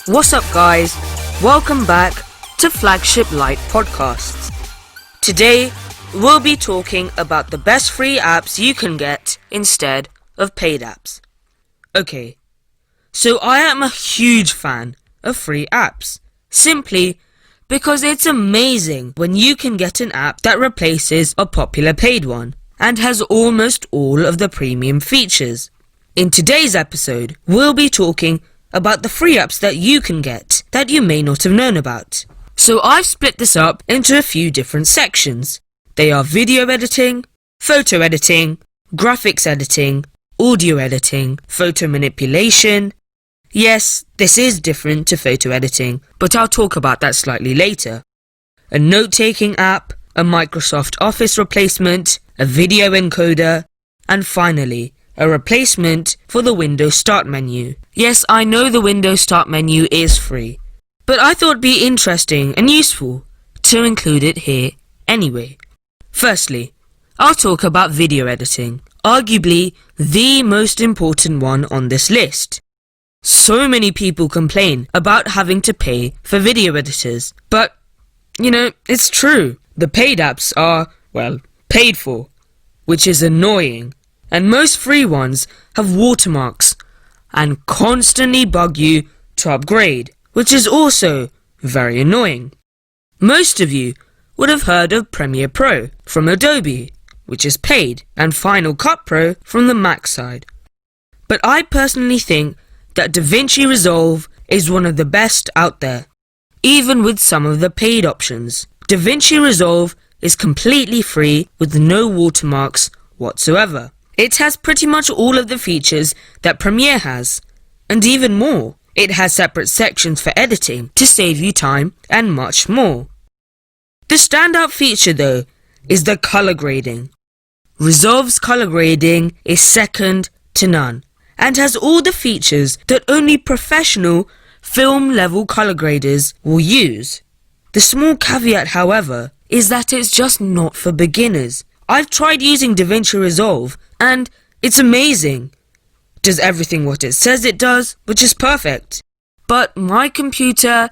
What's up guys, welcome back to Flagship Lite Podcasts. Today we'll be talking about the best free apps you can get instead of paid apps. Okay, so I am a huge fan of free apps, simply because it's amazing when you can get an app that replaces a popular paid one and has almost all of the premium features. In today's episode, we'll be talking about the free apps that you can get that you may not have known about. So I've split this up into a few different sections. They are video editing, photo editing, graphics editing, audio editing, photo manipulation. Yes, this is different to photo editing, but I'll talk about that slightly later. A note-taking app, a Microsoft Office replacement, a video encoder, and finally, a replacement for the Windows Start menu. Yes, I know the Windows Start menu is free, but I thought it'd be interesting and useful to include it here anyway. Firstly, I'll talk about video editing, arguably the most important one on this list. So many people complain about having to pay for video editors, but, it's true. The paid apps are, paid for, which is annoying. And most free ones have watermarks and constantly bug you to upgrade, which is also very annoying. Most of you would have heard of Premiere Pro from Adobe, which is paid, and Final Cut Pro from the Mac side. But I personally think that DaVinci Resolve is one of the best out there, even with some of the paid options. DaVinci Resolve is completely free with no watermarks whatsoever. It has pretty much all of the features that Premiere has, and even more. It has separate sections for editing to save you time and much more. The standout feature though is the color grading. Resolve's color grading is second to none and has all the features that only professional film level color graders will use. The small caveat, however, is that it's just not for beginners. I've tried using DaVinci Resolve and it's amazing. Does everything what it says it does, which is perfect. But my computer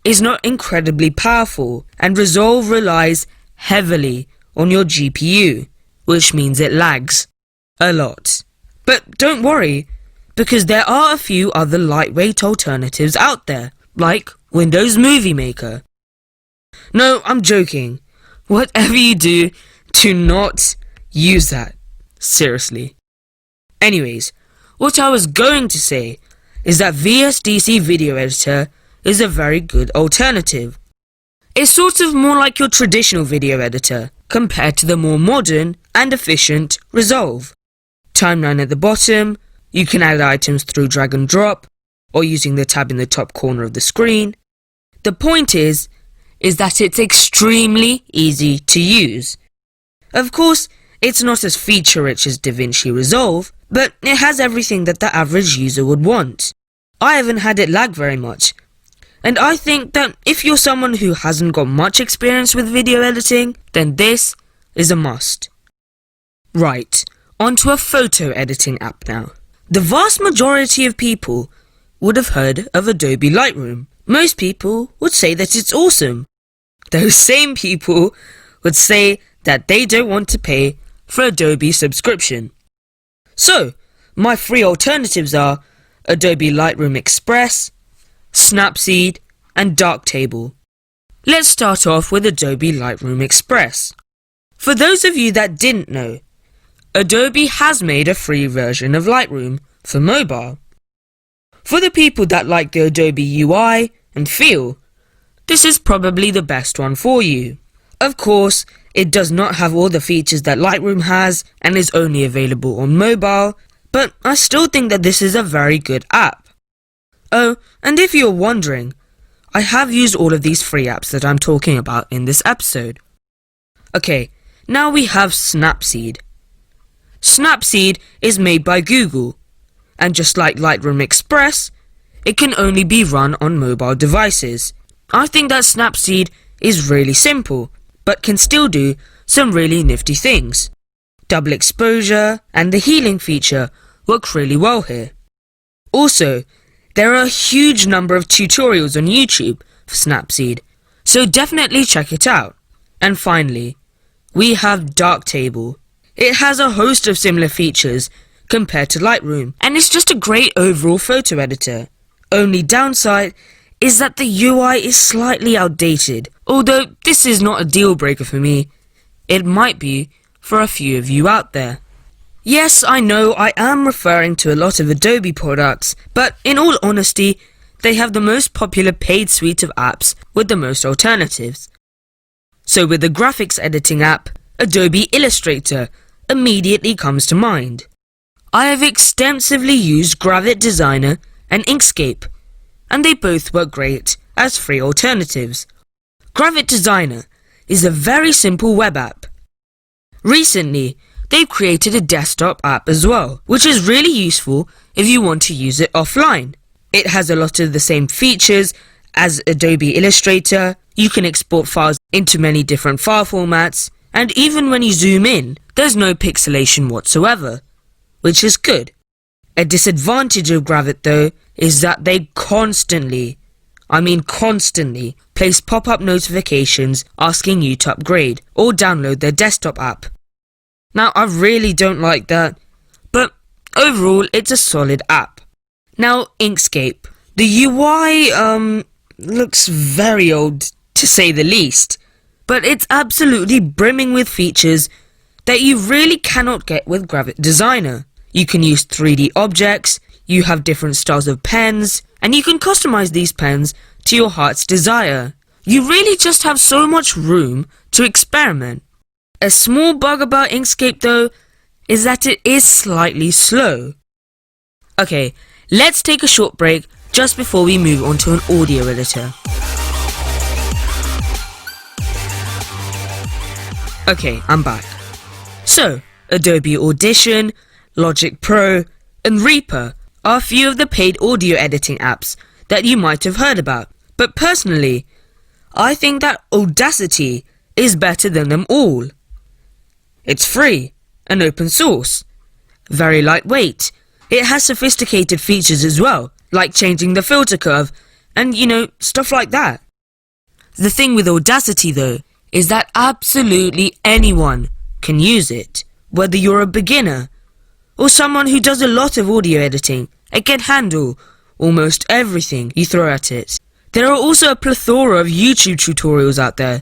is not incredibly powerful and Resolve relies heavily on your GPU, which means it lags a lot. But don't worry, because there are a few other lightweight alternatives out there, like Windows Movie Maker. No, I'm joking. Whatever you do not use that. Seriously. Anyways, what I was going to say is that VSDC Video Editor is a very good alternative. It's sort of more like your traditional video editor compared to the more modern and efficient Resolve. Timeline at the bottom, you can add items through drag and drop or using the tab in the top corner of the screen. The point is that it's extremely easy to use. Of course, it's not as feature-rich as DaVinci Resolve, but it has everything that the average user would want. I haven't had it lag very much, and I think that if you're someone who hasn't got much experience with video editing, then this is a must. Right, onto a photo editing app now. The vast majority of people would have heard of Adobe Lightroom. Most people would say that it's awesome. Those same people would say that they don't want to pay for Adobe subscription. So, my free alternatives are Adobe Lightroom Express, Snapseed, and Darktable. Let's start off with Adobe Lightroom Express. For those of you that didn't know, Adobe has made a free version of Lightroom for mobile. For the people that like the Adobe UI and feel, this is probably the best one for you. Of course, it does not have all the features that Lightroom has and is only available on mobile, but I still think that this is a very good app. Oh, and if you're wondering, I have used all of these free apps that I'm talking about in this episode. Okay, now we have Snapseed. Snapseed is made by Google, and just like Lightroom Express, it can only be run on mobile devices. I think that Snapseed is really simple, but can still do some really nifty things. Double exposure and the healing feature work really well here. Also, There are a huge number of tutorials on YouTube for Snapseed, so definitely check it out. And finally, we have Darktable. It has a host of similar features compared to Lightroom, and it's just a great overall photo editor. Only downside is that the UI is slightly outdated, although this is not a deal breaker for me. It might be for a few of you out there. Yes, I know I am referring to a lot of Adobe products, but in all honesty, they have the most popular paid suite of apps with the most alternatives. So with the graphics editing app, Adobe Illustrator immediately comes to mind. I have extensively used Gravit Designer and Inkscape, and they both work great as free alternatives. Gravit Designer is a very simple web app. Recently, they've created a desktop app as well, which is really useful if you want to use it offline. It has a lot of the same features as Adobe Illustrator. You can export files into many different file formats, and even when you zoom in, there's no pixelation whatsoever, which is good. A disadvantage of Gravit though is that they constantly place pop-up notifications asking you to upgrade or download their desktop app. Now I really don't like that, but overall it's a solid app. Now Inkscape. The UI looks very old to say the least, but it's absolutely brimming with features that you really cannot get with Gravit Designer. You can use 3D objects, you have different styles of pens, and you can customize these pens to your heart's desire. You really just have so much room to experiment. A small bug about Inkscape though is that it is slightly slow. Okay, let's take a short break just before we move on to an audio editor. Okay, I'm back. So, Adobe Audition, Logic Pro, and Reaper are a few of the paid audio editing apps that you might have heard about. But personally, I think that Audacity is better than them all. It's free and open source, very lightweight. It has sophisticated features as well, like changing the filter curve and, stuff like that. The thing with Audacity though, is that absolutely anyone can use it. Whether you're a beginner or someone who does a lot of audio editing and can handle almost everything you throw at it. There are also a plethora of YouTube tutorials out there,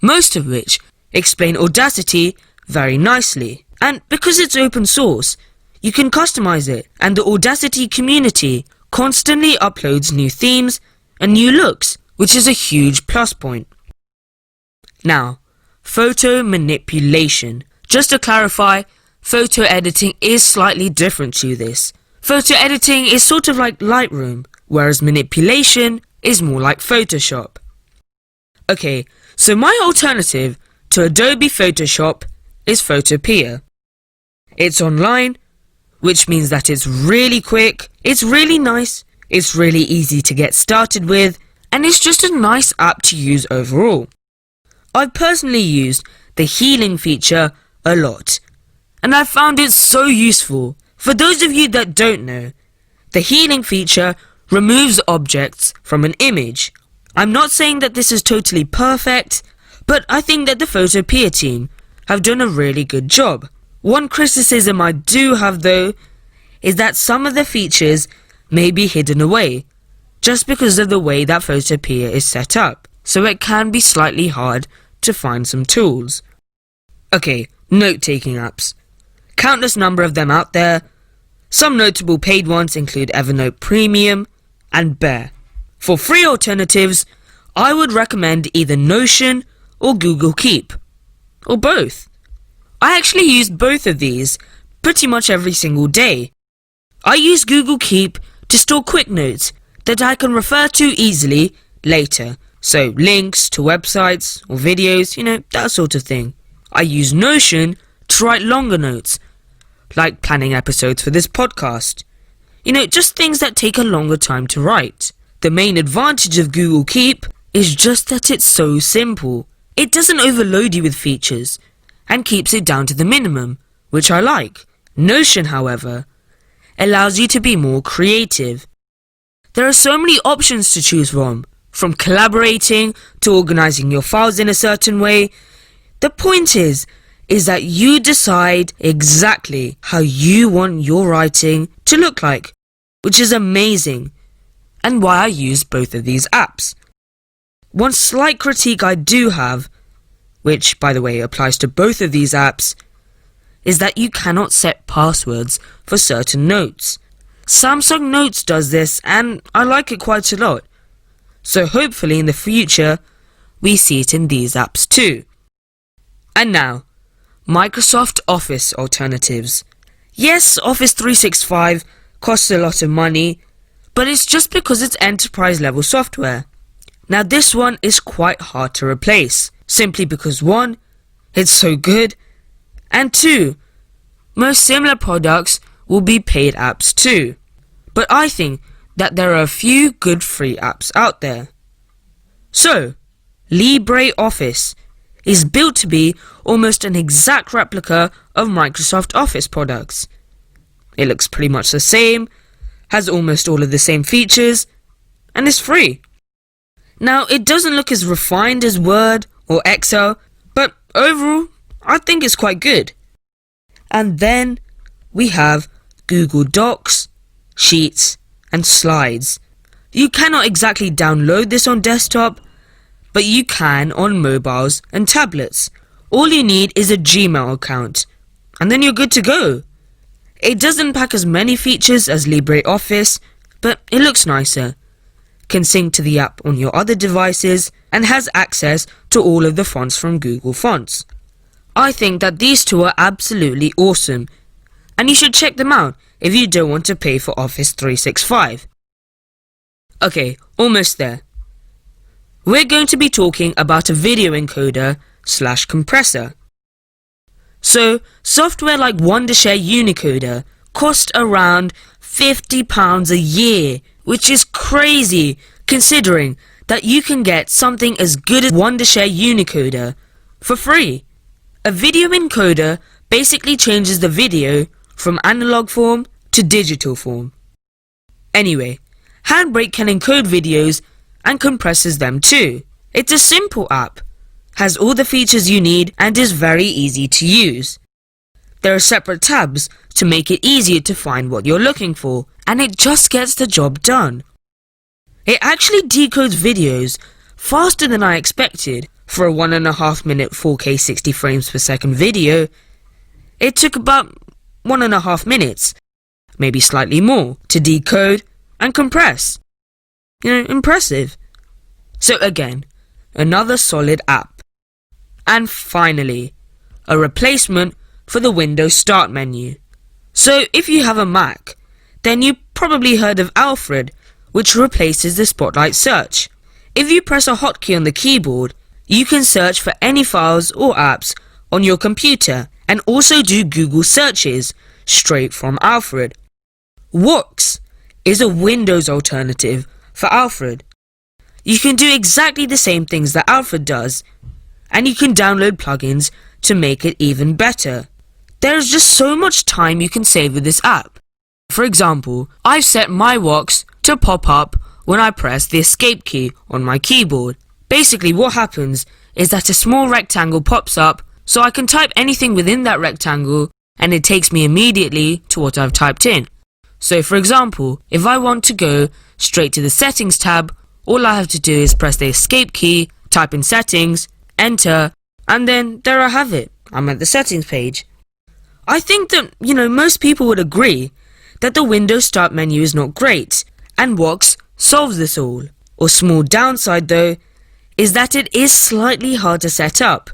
most of which explain Audacity very nicely. And because it's open source, you can customize it, and the Audacity community constantly uploads new themes and new looks, which is a huge plus point. Now, photo manipulation. Just to clarify, photo editing is slightly different to this. Photo editing is sort of like Lightroom, whereas manipulation is more like Photoshop. Okay, so my alternative to Adobe Photoshop is Photopea. It's online, which means that it's really quick, it's really nice, it's really easy to get started with, and it's just a nice app to use overall. I've personally used the healing feature a lot, and I've found it so useful. For those of you that don't know, the healing feature removes objects from an image. I'm not saying that this is totally perfect, but I think that the Photopea team have done a really good job. One criticism I do have though, is that some of the features may be hidden away, just because of the way that Photopea is set up, so it can be slightly hard to find some tools. Okay, note-taking apps. Countless number of them out there. Some notable paid ones include Evernote Premium and Bear. For free alternatives, I would recommend either Notion or Google Keep, or both. I actually use both of these pretty much every single day. I use Google Keep to store quick notes that I can refer to easily later, so links to websites or videos, that sort of thing. I use Notion to write longer notes, like planning episodes for this podcast. Just things that take a longer time to write. The main advantage of Google Keep is just that it's so simple. It doesn't overload you with features and keeps it down to the minimum, which I like. Notion, however, allows you to be more creative. There are so many options to choose from collaborating to organizing your files in a certain way. The point is that you decide exactly how you want your writing to look like, which is amazing, and why I use both of these apps. One slight critique I do have, which by the way applies to both of these apps, is that you cannot set passwords for certain notes. Samsung Notes does this, and I like it quite a lot. So hopefully in the future, we see it in these apps too. And now, Microsoft Office alternatives. Yes, Office 365 costs a lot of money, but it's just because it's enterprise level software. Now this one is quite hard to replace, simply because 1, it's so good, and 2, most similar products will be paid apps too. But I think that there are a few good free apps out there. So, LibreOffice is built to be almost an exact replica of Microsoft Office products. It looks pretty much the same, has almost all of the same features, and is free. Now, it doesn't look as refined as Word or Excel, but overall, I think it's quite good. And then we have Google Docs, Sheets, and Slides. You cannot exactly download this on desktop, but you can on mobiles and tablets. All you need is a Gmail account, and then you're good to go. It doesn't pack as many features as LibreOffice, but it looks nicer, can sync to the app on your other devices, and has access to all of the fonts from Google Fonts. I think that these two are absolutely awesome, and you should check them out if you don't want to pay for Office 365. Okay, almost there. We're going to be talking about a video encoder / compressor. So, software like Wondershare Unicoder cost around £50 a year, which is crazy considering that you can get something as good as Wondershare Unicoder for free. A video encoder basically changes the video from analog form to digital form. Anyway, Handbrake can encode videos and compresses them too. It's a simple app, has all the features you need, and is very easy to use. There are separate tabs to make it easier to find what you're looking for, and it just gets the job done. It actually decodes videos faster than I expected. For a 1.5 minute 4K 60 frames per second video, it took about 1.5 minutes, maybe slightly more, to decode and compress. Impressive. So again, another solid app. And finally, a replacement for the Windows Start menu. So if you have a Mac, then you probably heard of Alfred, which replaces the Spotlight search. If you press a hotkey on the keyboard, you can search for any files or apps on your computer and also do Google searches straight from Alfred. Wux is a Windows alternative for Alfred. You can do exactly the same things that Alfred does, and you can download plugins to make it even better. There is just so much time you can save with this app. For example, I've set my Wux to pop up when I press the escape key on my keyboard. Basically what happens is that a small rectangle pops up, so I can type anything within that rectangle and it takes me immediately to what I've typed in. So for example, if I want to go straight to the settings tab, all I have to do is press the escape key, type in settings, enter, and then there I have it. I'm at the settings page. I think that, most people would agree that the Windows Start menu is not great, and Wux solves this all. A small downside though, is that it is slightly hard to set up,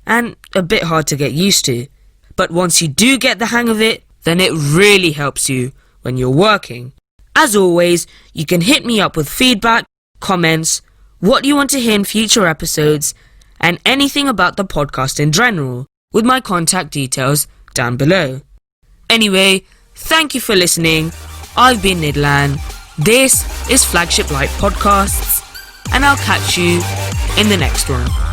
and a bit hard to get used to. But once you do get the hang of it, then it really helps you when you're working. As always, you can hit me up with feedback, comments, what you want to hear in future episodes, and anything about the podcast in general, with my contact details down below. Anyway, thank you for listening. I've been Nidlan. This is Flagship Lite Podcasts, and I'll catch you in the next one.